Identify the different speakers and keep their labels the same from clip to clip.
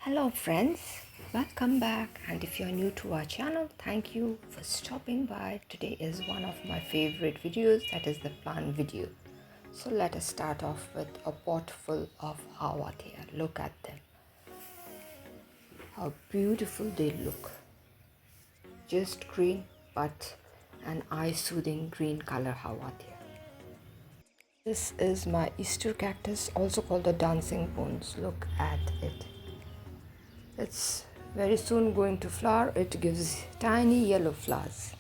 Speaker 1: Hello friends, welcome back, and if you're new to our channel, thank you for stopping by. Today is one of my favorite videos, that is the plant video. So let us start off with a pot full of hawatia. Look at them, how beautiful they look. Just green but an eye-soothing green color hawatia. This is my Easter cactus, also called the dancing bones. Look at it. It's very soon going to flower. It gives tiny yellow flowers.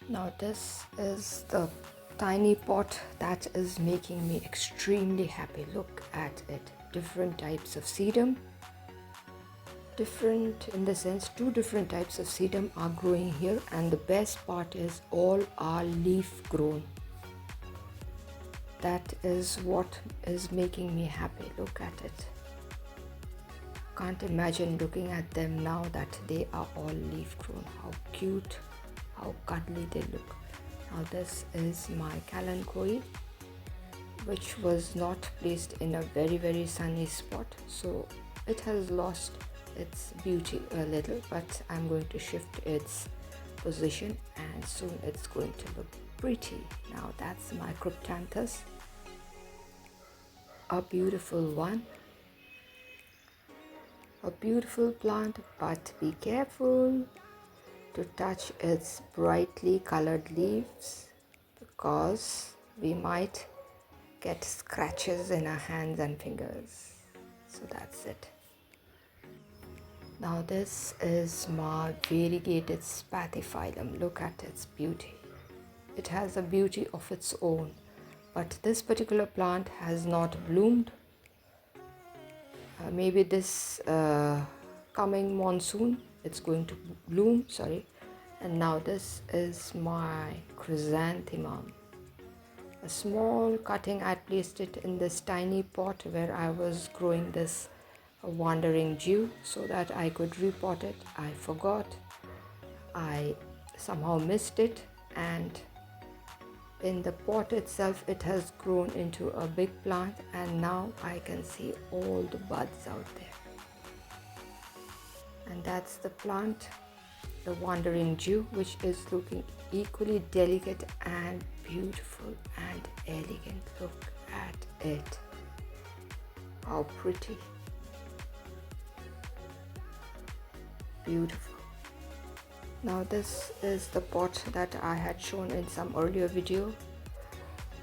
Speaker 1: Now this is the tiny pot that is making me extremely happy. Look at it. Different types of sedum. Different in the sense, two different types of sedum are growing here, and the best part is all are leaf grown. That is what is making me happy. Look at it. Can't imagine looking at them now that they are all leaf grown. How cute, how cuddly they look. Now this is my kalanchoe, which was not placed in a very sunny spot, so it has lost its beauty a little, but I'm going to shift its position and soon it's going to look pretty. Now that's my cryptanthus, a beautiful one. A beautiful plant, but be careful to touch its brightly colored leaves because we might get scratches in our hands and fingers. So that's it. Now this is my variegated spathiphyllum. Look at its beauty. It has a beauty of its own, but this particular plant has not bloomed. Maybe this coming monsoon it's going to bloom. And now this is my chrysanthemum, a small cutting. I placed it in this tiny pot where I was growing this wandering Jew so that I could repot it. I forgot, I somehow missed it, and in the pot itself it has grown into a big plant, and now I can see all the buds out there. And that's the plant, the wandering Jew, which is looking equally delicate and beautiful and elegant. Look at it, how pretty, beautiful. Now this is the pot that I had shown in some earlier video.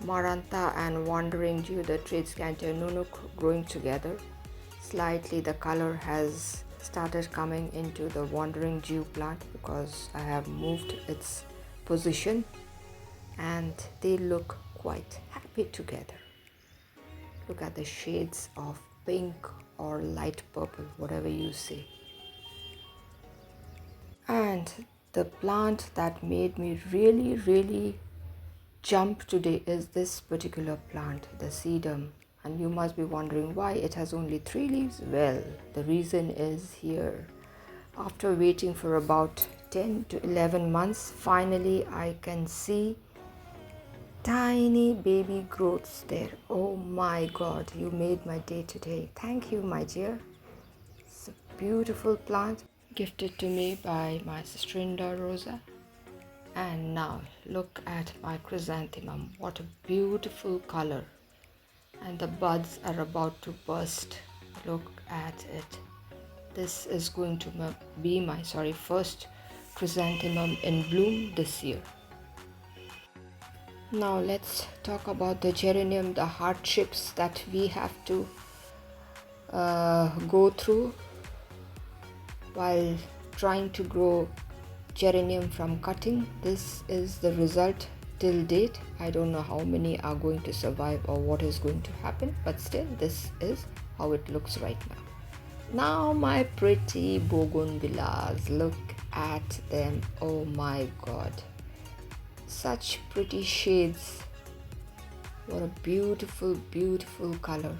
Speaker 1: Marantha and Wandering Jew, the Tradescantia nunuk, growing together. Slightly the color has started coming into the Wandering Jew plant because I have moved its position, and they look quite happy together. Look at the shades of pink or light purple, whatever you say. And the plant that made me really jump today is this particular plant, the sedum. And you must be wondering why it has only 3 leaves. Well, the reason is here. After waiting for about 10 to 11 months, finally I can see tiny baby growths there. Oh my God, you made my day today. Thank you, my dear. It's a beautiful plant, gifted to me by my sister-in-law Rosa. And now look at my chrysanthemum. What a beautiful color, and the buds are about to burst. Look at it. This is going to be my first chrysanthemum in bloom this year. Now let's talk about the geranium, the hardships that we have to go through while trying to grow geranium from cutting. This is the result till date. I don't know how many are going to survive or what is going to happen, but still this is how it looks right now. Now my pretty bougainvilleas, look at them. Oh my God, such pretty shades. What a beautiful color.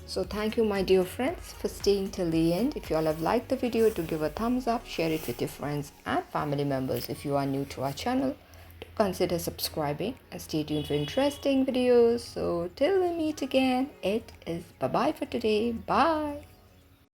Speaker 1: So thank you, my dear friends, for staying till the end. If you all have liked the video, do give a thumbs up, share it with your friends and family members. If you are new to our channel, do consider subscribing and stay tuned for interesting videos. So till we meet again, it is bye-bye for today. Bye.